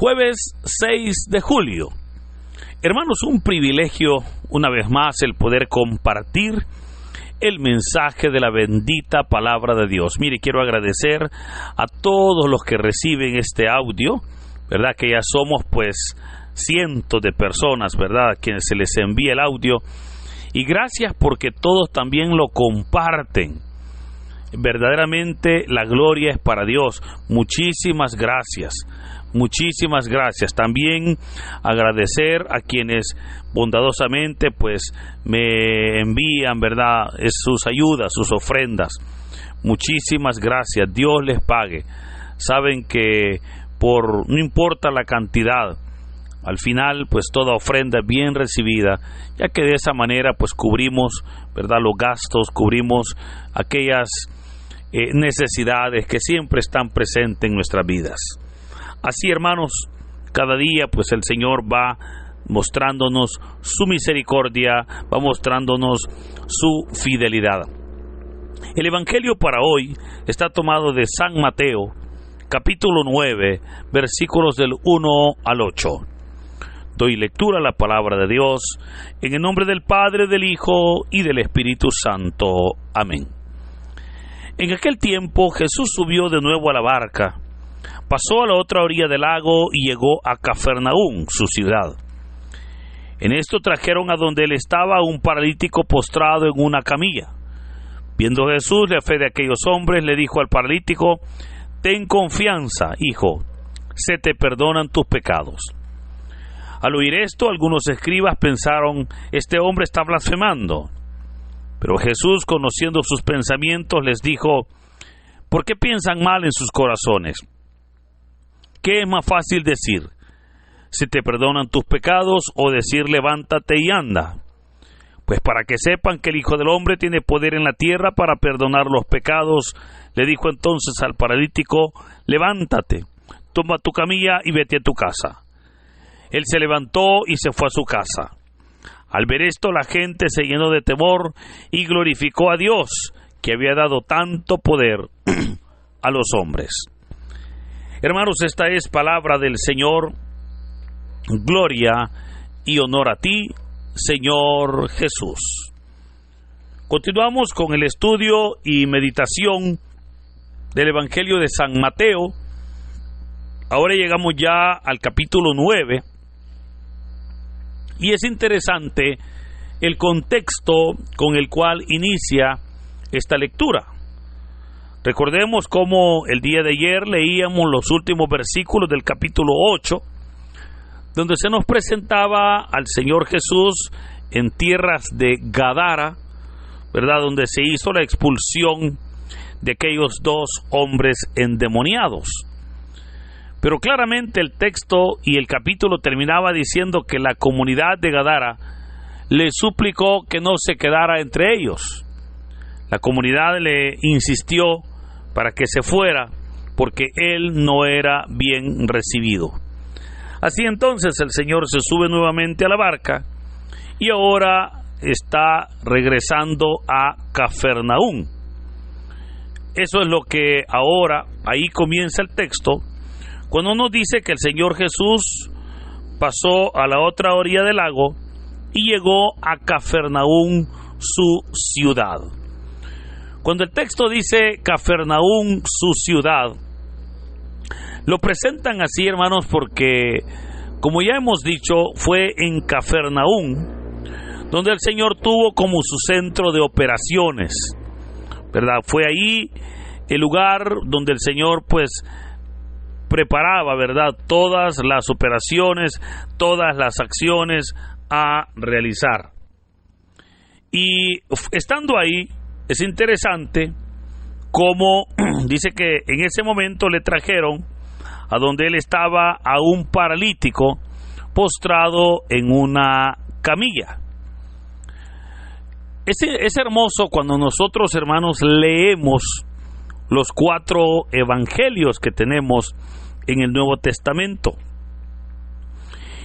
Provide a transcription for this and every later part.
Jueves 6 de julio. Hermanos, un privilegio una vez más el poder compartir el mensaje de la bendita palabra de Dios. Mire, quiero agradecer a todos los que reciben este audio, ¿verdad? Que ya somos pues cientos de personas, ¿verdad? A quienes se les envía el audio. Y gracias porque todos también lo comparten. Verdaderamente la gloria es para Dios. Muchísimas gracias. Muchísimas gracias. También agradecer a quienes bondadosamente pues me envían, ¿verdad?, sus ayudas, sus ofrendas. Muchísimas gracias. Dios les pague. Saben que no importa la cantidad, al final pues toda ofrenda es bien recibida, ya que de esa manera pues cubrimos, ¿verdad?, los gastos, cubrimos aquellas necesidades que siempre están presentes en nuestras vidas. Así, hermanos, cada día pues el Señor va mostrándonos su misericordia, va mostrándonos su fidelidad. El Evangelio para hoy está tomado de San Mateo, capítulo 9, versículos del 1 al 8. Doy lectura a la palabra de Dios, en el nombre del Padre, del Hijo y del Espíritu Santo. Amén. En aquel tiempo Jesús subió de nuevo a la barca, pasó a la otra orilla del lago y llegó a Cafarnaúm, su ciudad. En esto trajeron a donde él estaba un paralítico postrado en una camilla. Viendo Jesús la fe de aquellos hombres, le dijo al paralítico: «Ten confianza, hijo, se te perdonan tus pecados». Al oír esto, algunos escribas pensaron: «Este hombre está blasfemando». Pero Jesús, conociendo sus pensamientos, les dijo: «¿Por qué piensan mal en sus corazones? ¿Qué es más fácil decir: se te perdonan tus pecados, o decir: levántate y anda? Pues para que sepan que el Hijo del Hombre tiene poder en la tierra para perdonar los pecados». Le dijo entonces al paralítico: «Levántate, toma tu camilla y vete a tu casa». Él se levantó y se fue a su casa. Al ver esto, la gente se llenó de temor y glorificó a Dios, que había dado tanto poder a los hombres. Hermanos, esta es palabra del Señor. Gloria y honor a ti, Señor Jesús. Continuamos con el estudio y meditación del Evangelio de San Mateo. Ahora llegamos ya al capítulo 9. Y es interesante el contexto con el cual inicia esta lectura. Recordemos cómo el día de ayer leíamos los últimos versículos del capítulo 8, donde se nos presentaba al Señor Jesús en tierras de Gadara, ¿verdad?, donde se hizo la expulsión de aquellos dos hombres endemoniados. Pero claramente el texto y el capítulo terminaba diciendo que la comunidad de Gadara le suplicó que no se quedara entre ellos. La comunidad le insistió para que se fuera, porque él no era bien recibido. Así entonces el Señor se sube nuevamente a la barca y ahora está regresando a Cafarnaúm. Eso es lo que ahora, ahí comienza el texto, cuando nos dice que el Señor Jesús pasó a la otra orilla del lago y llegó a Cafarnaúm, su ciudad. Cuando el texto dice Cafarnaúm, su ciudad, lo presentan así, hermanos, porque, como ya hemos dicho, fue en Cafarnaúm donde el Señor tuvo como su centro de operaciones, ¿verdad? Fue ahí el lugar donde el Señor pues preparaba, ¿verdad?, todas las operaciones, todas las acciones a realizar. Y estando ahí, es interesante cómo dice que en ese momento le trajeron a donde él estaba a un paralítico postrado en una camilla. Es hermoso cuando nosotros, hermanos, leemos los 4 evangelios que tenemos en el Nuevo Testamento.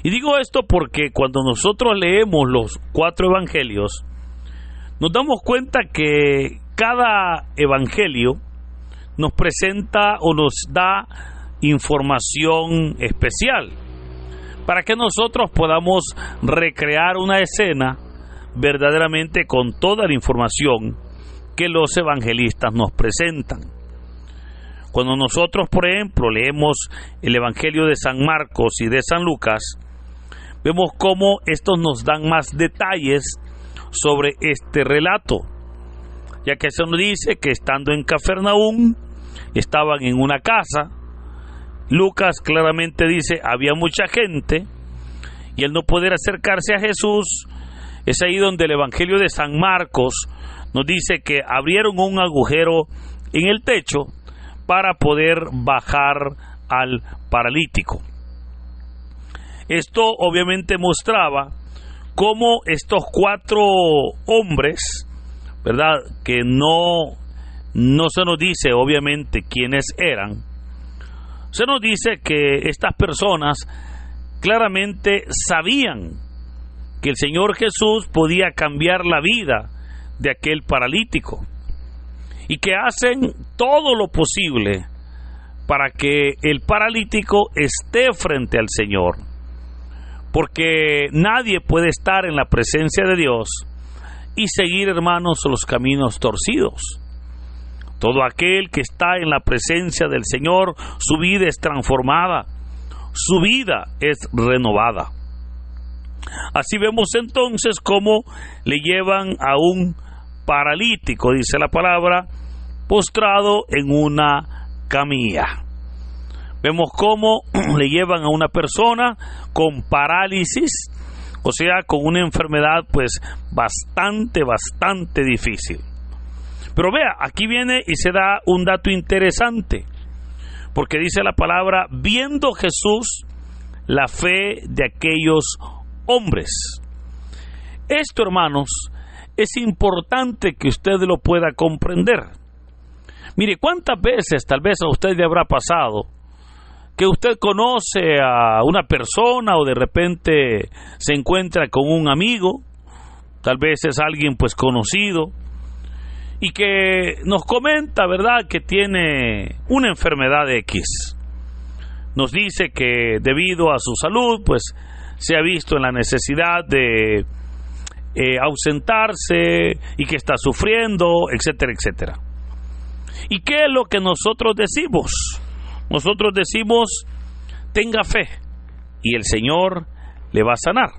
Y digo esto porque cuando nosotros leemos los 4 evangelios, nos damos cuenta que cada evangelio nos presenta o nos da información especial para que nosotros podamos recrear una escena verdaderamente con toda la información que los evangelistas nos presentan. Cuando nosotros, por ejemplo, leemos el Evangelio de San Marcos y de San Lucas, vemos cómo estos nos dan más detalles sobre este relato, ya que se nos dice que estando en Cafarnaúm, estaban en una casa. Lucas claramente dice, había mucha gente, y al no poder acercarse a Jesús, es ahí donde el Evangelio de San Marcos nos dice que abrieron un agujero en el techo para poder bajar al paralítico. Esto obviamente mostraba cómo estos 4 hombres, ¿verdad?, que no se nos dice obviamente quiénes eran, se nos dice que estas personas claramente sabían que el Señor Jesús podía cambiar la vida de aquel paralítico, y que hacen todo lo posible para que el paralítico esté frente al Señor, porque nadie puede estar en la presencia de Dios y seguir, hermanos, los caminos torcidos. Todo aquel que está en la presencia del Señor, su vida es transformada, su vida es renovada. Así vemos entonces cómo le llevan a un paralítico, dice la palabra, postrado en una camilla. Vemos cómo le llevan a una persona con parálisis, o sea, con una enfermedad pues bastante difícil. Pero vea, aquí viene y se da un dato interesante, porque dice la palabra, viendo Jesús la fe de aquellos hombres. Esto, hermanos, es importante que usted lo pueda comprender. Mire, ¿cuántas veces tal vez a usted le habrá pasado que usted conoce a una persona o de repente se encuentra con un amigo, tal vez es alguien pues conocido, y que nos comenta, ¿verdad?, que tiene una enfermedad X. Nos dice que debido a su salud pues se ha visto en la necesidad de ausentarse y que está sufriendo, etcétera, etcétera. ¿Y qué es lo que nosotros decimos? Nosotros decimos, tenga fe y el Señor le va a sanar.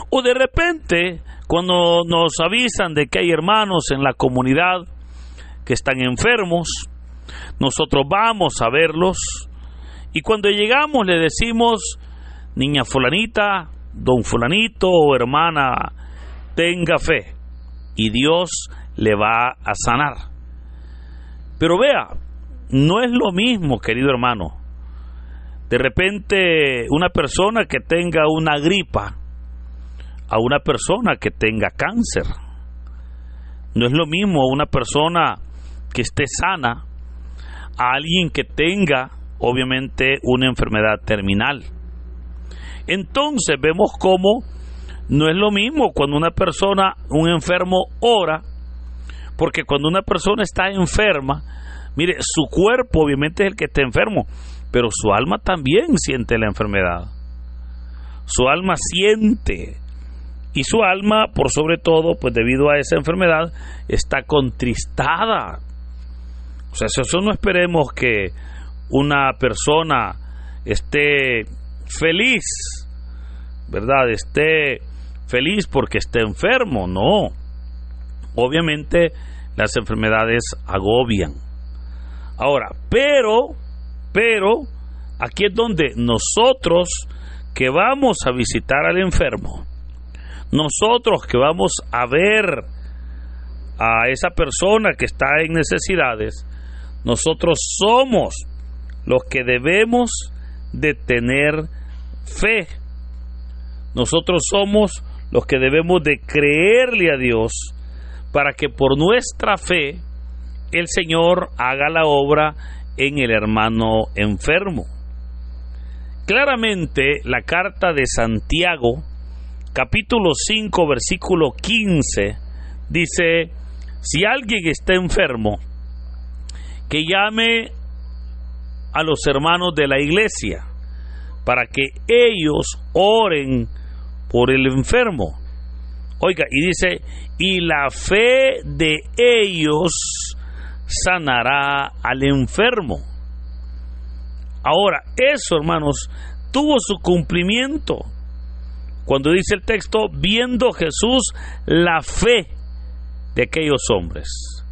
O de repente, cuando nos avisan de que hay hermanos en la comunidad que están enfermos, nosotros vamos a verlos y cuando llegamos le decimos, niña fulanita, don fulanito o hermana, tenga fe y Dios le va a sanar. Pero vea, no es lo mismo, querido hermano, de repente una persona que tenga una gripa a una persona que tenga cáncer. No es lo mismo una persona que esté sana a alguien que tenga obviamente una enfermedad terminal. Entonces vemos cómo no es lo mismo cuando una persona, un enfermo, ora, porque cuando una persona está enferma, mire, su cuerpo obviamente es el que está enfermo, pero su alma también siente la enfermedad. Su alma siente, y su alma, por sobre todo, pues debido a esa enfermedad, está contristada. O sea, eso no esperemos que una persona esté feliz, ¿verdad? Esté feliz porque esté enfermo, no. Obviamente las enfermedades agobian. Ahora, pero, aquí es donde nosotros que vamos a visitar al enfermo, nosotros que vamos a ver a esa persona que está en necesidades, nosotros somos los que debemos de tener fe. Nosotros somos los que debemos de creerle a Dios para que por nuestra fe el Señor haga la obra en el hermano enfermo. Claramente la carta de Santiago, capítulo 5, versículo 15, dice, si alguien está enfermo, que llame a los hermanos de la iglesia para que ellos oren por el enfermo. Oiga, y dice, y la fe de ellos sanará al enfermo. Ahora, eso, hermanos, tuvo su cumplimiento cuando dice el texto, viendo Jesús la fe de aquellos hombres,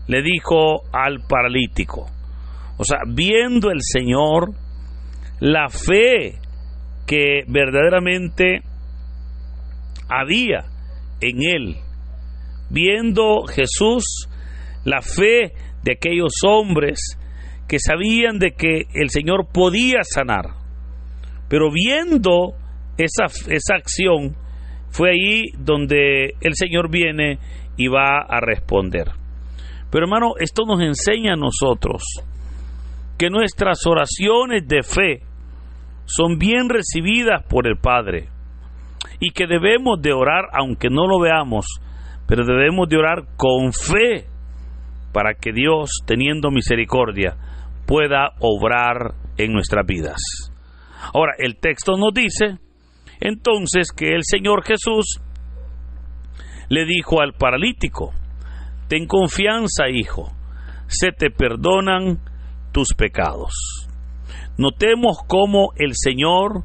le dijo al paralítico, o sea, viendo el Señor la fe que verdaderamente había en él, viendo Jesús la fe de aquellos hombres que sabían de que el Señor podía sanar, pero viendo esa acción, fue ahí donde el Señor viene y va a responder. Pero hermano, esto nos enseña a nosotros que nuestras oraciones de fe son bien recibidas por el Padre y que debemos de orar aunque no lo veamos, pero debemos de orar con fe para que Dios, teniendo misericordia, pueda obrar en nuestras vidas. Ahora, el texto nos dice entonces que el Señor Jesús le dijo al paralítico, ten confianza, hijo, se te perdonan tus pecados. Notemos cómo el Señor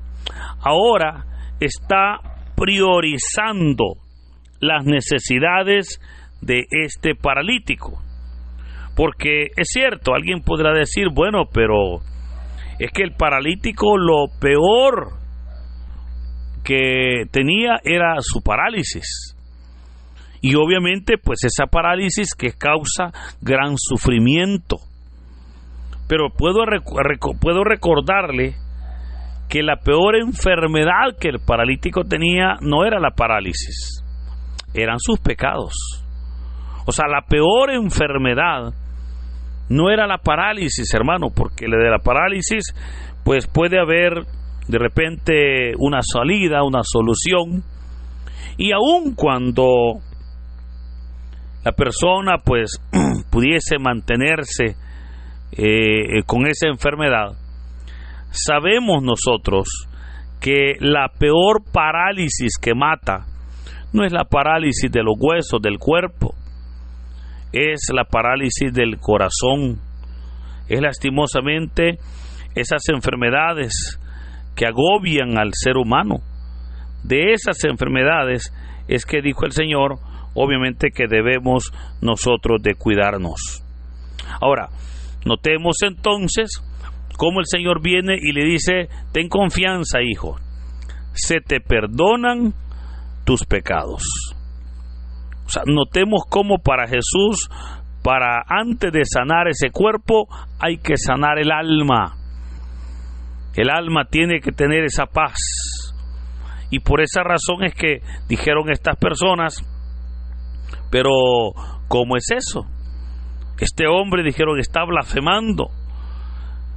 ahora está priorizando las necesidades de este paralítico. Porque es cierto, alguien podrá decir, bueno, pero es que el paralítico lo peor que tenía era su parálisis. Y obviamente, pues esa parálisis que causa gran sufrimiento. Pero puedo recordarle que la peor enfermedad que el paralítico tenía no era la parálisis, eran sus pecados. O sea, la peor enfermedad no era la parálisis, hermano, porque de la parálisis, pues puede haber de repente una salida, una solución. Y aun cuando la persona pues pudiese mantenerse con esa enfermedad, sabemos nosotros que la peor parálisis que mata no es la parálisis de los huesos del cuerpo, es la parálisis del corazón, es lastimosamente esas enfermedades que agobian al ser humano. De esas enfermedades es que dijo el Señor, obviamente que debemos nosotros de cuidarnos. Ahora, notemos entonces cómo el Señor viene y le dice, ten confianza, hijo, se te perdonan tus pecados. O sea, notemos cómo para Jesús, para antes de sanar ese cuerpo, hay que sanar el alma. El alma tiene que tener esa paz. Y por esa razón es que dijeron estas personas, pero ¿cómo es eso? Este hombre, dijeron, está blasfemando.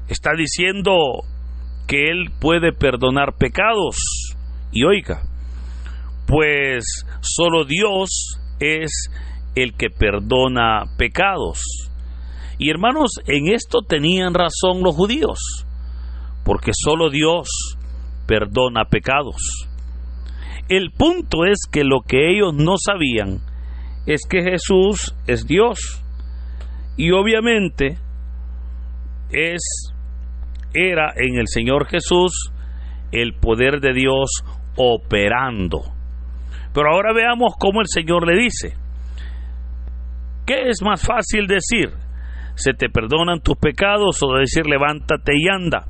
Está diciendo que él puede perdonar pecados. Y oiga, pues solo Dios es el que perdona pecados. Y hermanos, en esto tenían razón los judíos, porque solo Dios perdona pecados. El punto es que lo que ellos no sabían es que Jesús es Dios. Y obviamente era en el Señor Jesús el poder de Dios operando. Pero ahora veamos cómo el Señor le dice. ¿Qué es más fácil decir? ¿Se te perdonan tus pecados? O decir, levántate y anda.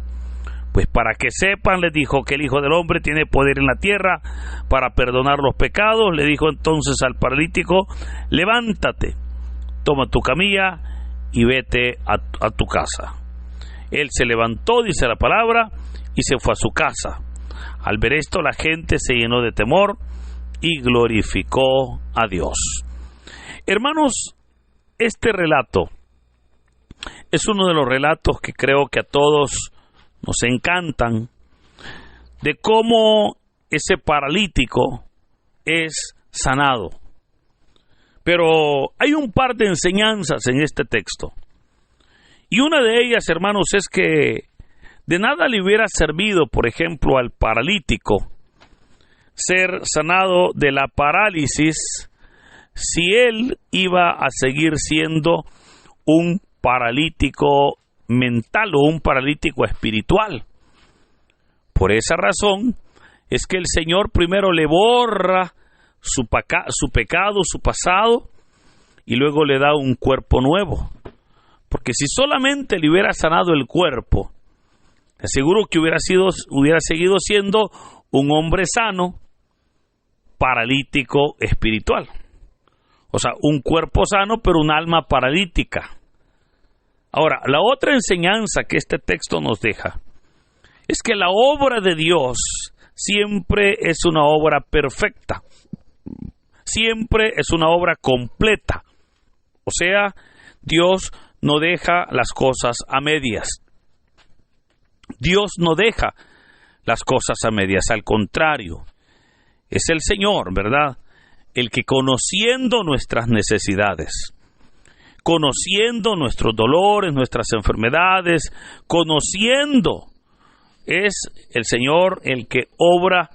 Pues para que sepan, les dijo, que el Hijo del Hombre tiene poder en la tierra para perdonar los pecados. Le dijo entonces al paralítico, levántate, toma tu camilla y vete a tu casa. Él se levantó, dice la palabra, y se fue a su casa. Al ver esto, la gente se llenó de temor y glorificó a Dios. Hermanos, este relato es uno de los relatos que creo que a todos nos encantan, de cómo ese paralítico es sanado. Pero hay un par de enseñanzas en este texto. Y una de ellas, hermanos, es que de nada le hubiera servido, por ejemplo, al paralítico ser sanado de la parálisis si él iba a seguir siendo un paralítico mental o un paralítico espiritual. Por esa razón es que el Señor primero le borra su pecado, su pasado, y luego le da un cuerpo nuevo. Porque si solamente le hubiera sanado el cuerpo, te aseguro que hubiera seguido siendo un hombre sano, paralítico espiritual. O sea, un cuerpo sano, pero un alma paralítica. Ahora, la otra enseñanza que este texto nos deja es que la obra de Dios siempre es una obra perfecta. Siempre es una obra completa. O sea, Dios no deja las cosas a medias. Dios no deja las cosas a medias, al contrario. Es el Señor, ¿verdad?, el que, conociendo nuestras necesidades, conociendo nuestros dolores, nuestras enfermedades, conociendo, es el Señor el que obra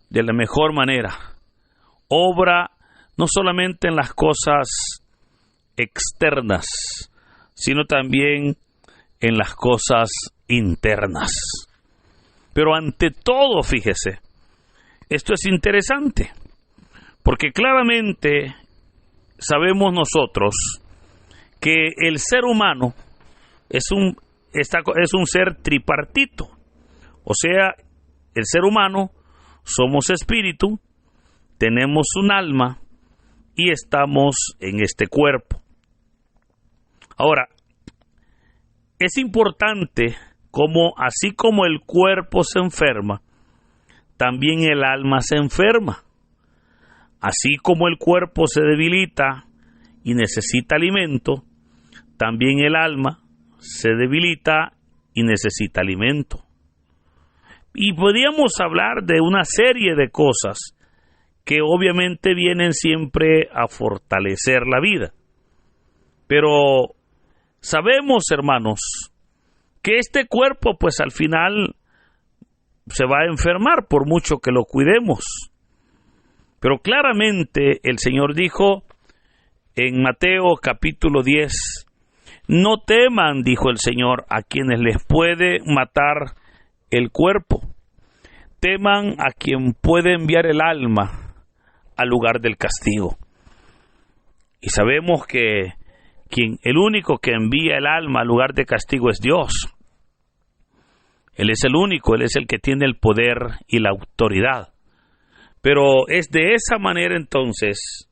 de la mejor manera. Obra no solamente en las cosas externas, sino también en las cosas internas. Pero ante todo, fíjese, esto es interesante, porque claramente sabemos nosotros que el ser humano es un ser tripartito. O sea, el ser humano somos espíritu, tenemos un alma y estamos en este cuerpo. Ahora, es importante como así como el cuerpo se enferma, también el alma se enferma. Así como el cuerpo se debilita y necesita alimento, también el alma se debilita y necesita alimento. Y podríamos hablar de una serie de cosas que obviamente vienen siempre a fortalecer la vida. Pero sabemos, hermanos, que este cuerpo pues al final se va a enfermar por mucho que lo cuidemos. Pero claramente el Señor dijo en Mateo capítulo 10, no teman, dijo el Señor, a quienes les puede matar el cuerpo. Teman a quien puede enviar el alma al lugar del castigo. Y sabemos que el único que envía el alma al lugar de castigo es Dios. Él es el único, Él es el que tiene el poder y la autoridad. Pero es de esa manera entonces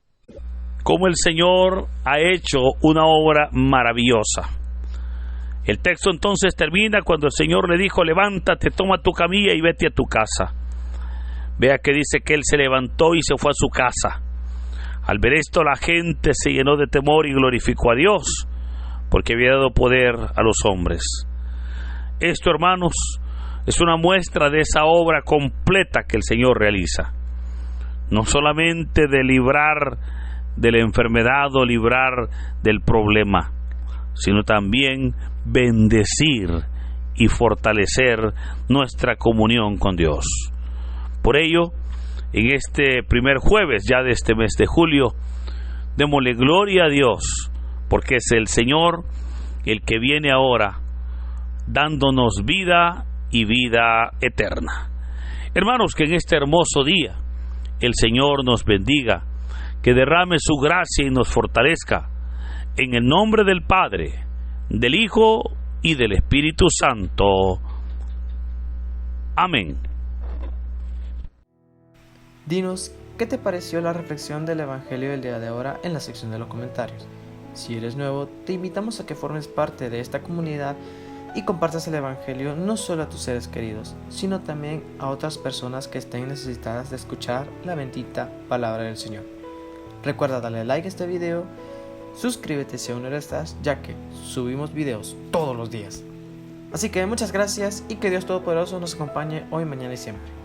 como el Señor ha hecho una obra maravillosa. El texto entonces termina cuando el Señor le dijo, levántate, toma tu camilla y vete a tu casa. Vea que dice que él se levantó y se fue a su casa. Al ver esto la gente se llenó de temor y glorificó a Dios, porque había dado poder a los hombres. Esto, hermanos, es una muestra de esa obra completa que el Señor realiza. No solamente de librar de la enfermedad o librar del problema, sino también bendecir y fortalecer nuestra comunión con Dios. Por ello, en este primer jueves ya de este mes de julio, démosle gloria a Dios, porque es el Señor el que viene ahora dándonos vida y vida eterna. Hermanos, que en este hermoso día el Señor nos bendiga, que derrame su gracia y nos fortalezca, en el nombre del Padre, del Hijo y del Espíritu Santo. Amén. Dinos, ¿qué te pareció la reflexión del Evangelio del día de ahora en la sección de los comentarios? Si eres nuevo, te invitamos a que formes parte de esta comunidad y compartas el Evangelio no solo a tus seres queridos, sino también a otras personas que estén necesitadas de escuchar la bendita palabra del Señor. Recuerda darle like a este video, suscríbete si aún no lo estás, ya que subimos videos todos los días. Así que muchas gracias y que Dios Todopoderoso nos acompañe hoy, mañana y siempre.